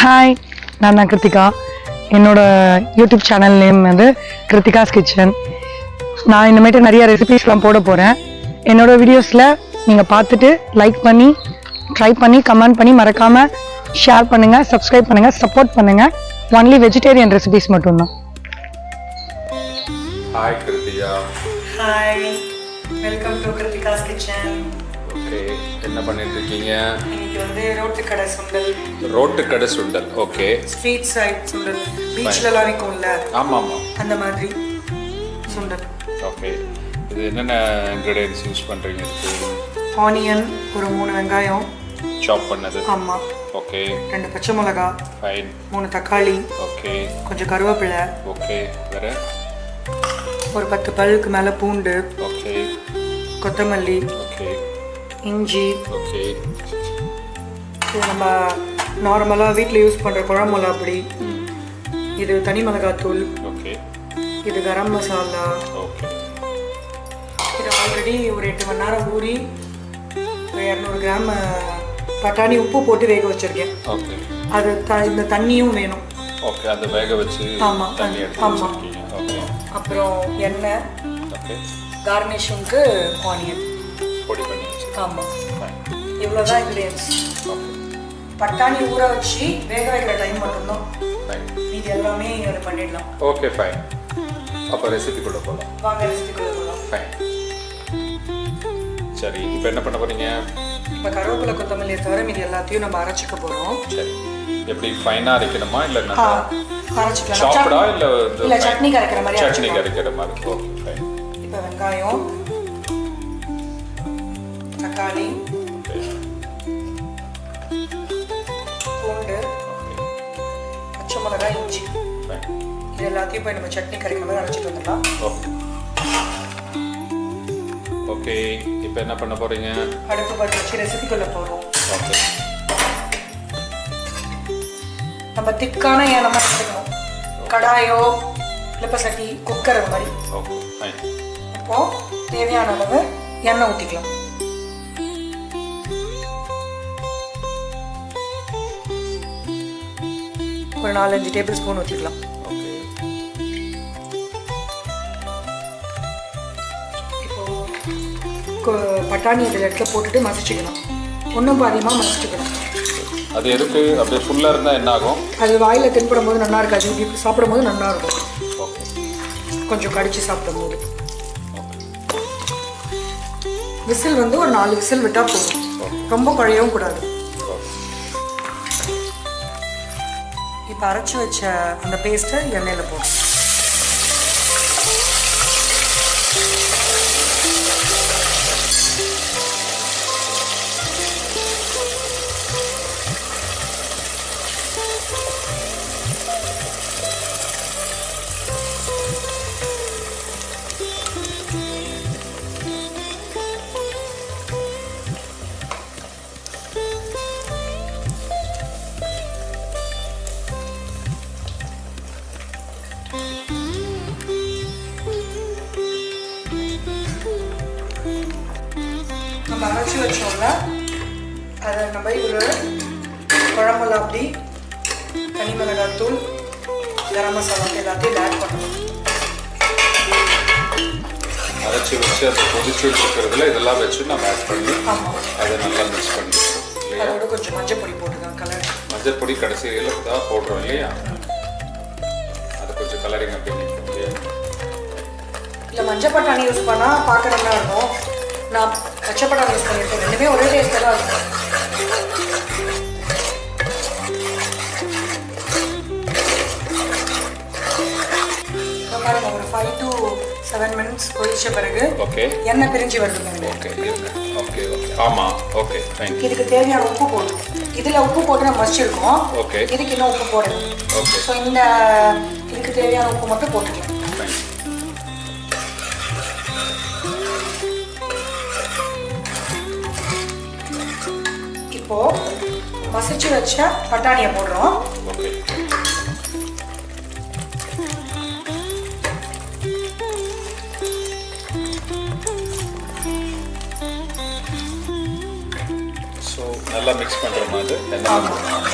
Hi, நான் தான் கிருத்திகா. என்னோடய யூடியூப் சேனல் நேம் வந்து கிருத்திகாஸ் கிச்சன். நான் இந்தமாரி நிறைய ரெசிபீஸ்லாம் போட போகிறேன். என்னோடய வீடியோஸில் நீங்கள் பார்த்துட்டு லைக் பண்ணி ட்ரை பண்ணி கமெண்ட் பண்ணி மறக்காமல் ஷேர் பண்ணுங்கள், சப்ஸ்கிரைப் பண்ணுங்கள், சப்போர்ட் பண்ணுங்கள். ஒன்லி வெஜிடேரியன் ரெசிபீஸ் மட்டும்தான். Hi Krithika. Hi, welcome to Krithika's kitchen. Okay, என்ன பண்ணிட்டு இருக்கீங்க? இன்னைக்கு வந்து ரோட்டு கடை சுண்டல். ரோட்டு கடை சுண்டல். ஓகே, ஸ்ட்ரீட் சைட் சுண்டல். பீச்லலாம் விற்கும்ல, ஆமாம் ஆமாம், அந்த மாதிரி சுண்டல். ஓகே. இது என்னென்ன இன்க்ரீடியன்ஸ் யூஸ் பண்ணுறீங்க? ஆனியன் ஒரு 3 வெங்காயம் சாப் பண்ணது. ஆமாம். ஓகே. 2 பச்சை மிளகா. ஃபைன். 3 தக்காளி. ஓகே. கொஞ்சம் கருவேப்பிலை. ஓகே. வேறு ஒரு 10 பல்லுக்கு மேலே பூண்டு. ஓகே. கொத்தமல்லி. ஓகே. இஞ்சி. ஓகே. இது நம்ம நார்மலாக வீட்டில் யூஸ் பண்ணுற குழம்பு மிளகாப்பொடி. இது தனி மிளகாத்தூள். ஓகே. இது கரம் மசாலா. ஓகே. இது ஆல்ரெடி ஒரு 8 மணி நேரம் ஊறி 200 கிராம் பட்டாணி உப்பு போட்டு வேக வச்சுருக்கேன். ஓகே. அது இந்த தண்ணியும் வேணும். ஓகே, அதை வேக வச்சு ஆமாம். தண்ணி எடுத்து வச்சுருக்கீங்க. ஓகே. அப்புறம் எண்ணெய். ஓகே. கார்னிஷிங்க்கு ஆனியன் பொடி பண்ணி வச்சு. ஆமாம். இவ்வளோதான் இன்க்ரீடியன்ஸ். ஓகே. பட்டாணி ஊற வச்சு வேக வைக்கிற டைம் மட்டும்தான். ஃபைன். இது எல்லாமே அதை பண்ணிடலாம். Okay, fine. அப்போ ரெசிபிக்குள்ளே போகலாம். வாங்க ரெசிபிக்குள்ளே போகலாம். ஃபைன். சரி, இப்போ என்ன பண்ண போகிறீங்க? இப்போ கருவேப்பிலை கொத்தமல்லியை தவிர மீதி எல்லாத்தையும் நம்ம அரைச்சிக்க போகிறோம். சரி, எப்படி ஃபைனாக அரைக்கணுமா இல்லை அரைச்சிக்கலாம்? சாப்பிடா இல்லை சட்னி கரைக்கிற மாதிரி. சட்னி கரைக்கிற மாதிரி. Okay, fine. இப்போ வெங்காயம், தக்காளி, பூண்டு, பச்சை மிளகாய், இஞ்சி, இது எல்லாத்தையும் போய் நம்ம சட்னி கரைக்கிற மாதிரி அரைச்சிட்டு வந்துடலாம். ஓகே. இப்போ என்ன பண்ண போறீங்க? அடுப்பு பற்ற வச்சு ரெசிபிக்குள்ள போகிறோம். ஓகே. நம்ம திக்கான ஏனமாக எடுத்துக்கணும். கடாயோ இல்லை சட்டி குக்கர் அந்த மாதிரி. Okay, fine. இப்போ தேவையான அளவு எண்ணெய் ஊற்றிக்கலாம். ஒரு 4-5 டேபிள் ஸ்பூன் ஊற்றிக்கலாம். இப்போ பட்டாணி இதில் இடத்துல போட்டுட்டு மசிச்சுக்கணும். ஒன்றும் அதிகமாக மசிச்சுக்கணும். அது எதுக்கு? அப்படியே ஃபுல்லாக இருந்தால் என்ன ஆகும்? அது வாயில் தென்படும் போது நல்லா இருக்காது, இப்படி சாப்பிடும் போது நல்லா இருக்கும். ஓகே. கொஞ்சம் கடிச்சு சாப்பிடும் போது. விசில் வந்து ஒரு 4 விசில் விட்டால் போதும். ரொம்ப குழையவும் கூடாது. இப்போ அரைச்சி வச்ச அந்த பேஸ்ட்டை எண்ணெயில் போடும். நம்ம அரைச்சி வச்சோம்ல, அதை நம்ம ஒரு குழம்புல அப்படி தனி மிளகாத்தூள், கரம் மசாலா எல்லாத்தையும் ஆட் பண்ணணும். அரைச்சி வச்சு அதை கொதிச்சு வச்சுக்கிறதுல இதெல்லாம் வச்சு நம்ம ஆட் பண்ணி அதை நல்லா மிக்ஸ் பண்ணிடுவோம். அதோட கொஞ்சம் மஞ்சள் பொடி போட்டுக்கலாம், கலர். மஞ்சள் பொடி கடைசியில் தான் போடுறோம் இல்லையா? அதை கொஞ்சம் கலரிங் அப்படி நிற்கும் இல்லையா? இல்லை மஞ்சள் பட்டாணி யூஸ் பண்ணால் பார்க்க நல்லா இருக்கும். நான் பச்சை பட்டாணி யூஸ் பண்ணியிருக்கேன். ரெண்டுமே ஒரே டேஸ்ட்டில் தான் இருக்கும். பாருங்க, ஒரு 5 to 7 minutes கொதிச்ச பிறகு ஓகே எண்ணெய் பிரிஞ்சு வருது பாருங்க. ஓகே ஓகே ஓகே ஆமாம். Okay, fine. இதுக்கு தேவையான உப்பு போடணும். இதில் உப்பு போட்டு நம்ம மசிச்சிருக்கோம். ஓகே. இதுக்கு இன்னும் உப்பு போடணும். ஓகே. ஸோ இதுக்கு தேவையான உப்பு மட்டும் போட்டுக்கலாம். ஃபைன். இப்போ மசிச்சு வச்ச பட்டாணியை போடுறோம். ஓகே. ஸோ நல்லா மிக்ஸ் பண்ணுற மாதிரி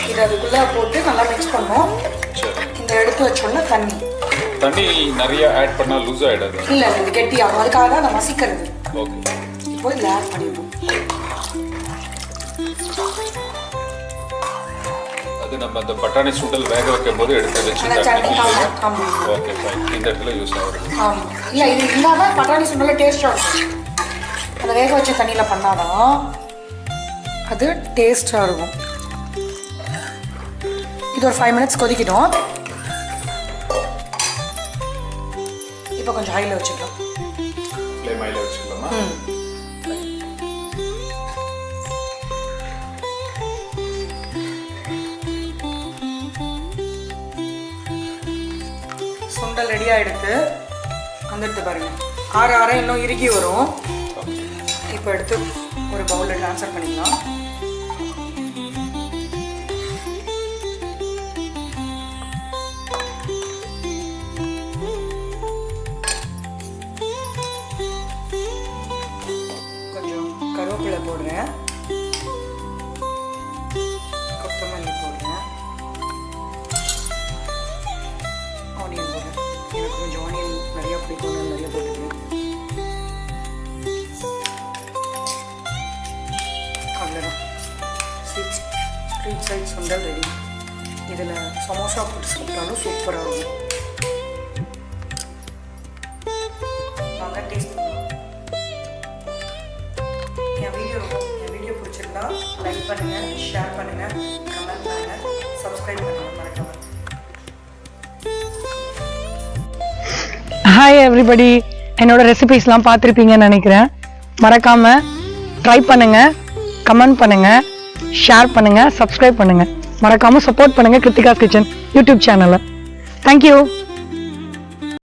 இது அதுக்குள்ளே போட்டு நல்லா மிக்ஸ் பண்ணோம். சரி. இந்த எடுத்து வச்சோன்னா தண்ணி நிறைய ஆட் பண்ணால் லூஸ் ஆகிடாது? இல்லை இது கெட்டியாகும், அதுக்காக தான் அதை மசிக்கிறது. ஓகே. இப்போ இதில் ஆட் பண்ணிடுவோம். அது நம்ம அந்த பட்டாணி சுண்டல் வேக வைக்கும் போது எடுத்து வச்சு ஓகே ஃபைன். இந்த இடத்துல யூஸ் ஆகுது. ஆமாம். இல்லை இது இருந்தால் தான் பட்டாணி சுண்டல் டேஸ்ட்டாக இருக்கும். அந்த வேக வச்ச தண்ணியில் பண்ணாதான் அது டேஸ்ட்டாக இருக்கும். இது ஒரு 5 minutes கொதிக்கிடும். இப்போ கொஞ்சம் ஹையில் வச்சுக்கலாம். ஃப்ளேம் ஹையில் வச்சுக்கலாமா? சுண்டல் ரெடி ஆகிடுது. வந்துடுது பாருங்க. ஆற இன்னும் இறுகி வரும். இப்போ எடுத்து ஒரு பவுலில் ட்ரான்ஸ்ஃபர் பண்ணிக்கலாம். கொஞ்சம் கருவேப்பிலை போடுறேன், கொத்தமல்லி போடுறேன், ஆனியன் போடுறேன். எனக்கு கொஞ்சம் ஆனியன் நிறையா பிடிக்கும், நிறைய போட்டுக்கிறேன். அவ்வளோதான். ஸ்ட்ரீட் சைட் சுண்டல் ரெடி. இதில் சமோசா போட்டு சாப்பிட்டாலும் சூப்பராக இருக்கும். நல்லா டேஸ்ட் பண்ணலாம். என் வீடியோ பிடிச்சிருந்தா லைக் பண்ணுங்கள், ஷேர் பண்ணுங்கள், கமெண்ட் பண்ணுங்கள், சப்ஸ்கிரைப் பண்ணுங்கள் மறக்காம. ஹாய் எவ்ரிபடி, என்னோட ரெசிபிஸ்லாம் பார்த்துருப்பீங்கன்னு நினைக்கிறேன். மறக்காமல் ட்ரை பண்ணுங்கள், கமெண்ட் பண்ணுங்கள், ஷேர் பண்ணுங்கள், சப்ஸ்கிரைப் பண்ணுங்கள். மறக்காமல் சப்போர்ட் பண்ணுங்கள் கிருத்திகாஸ் கிச்சன் யூடியூப் சேனலை. தேங்க்யூ.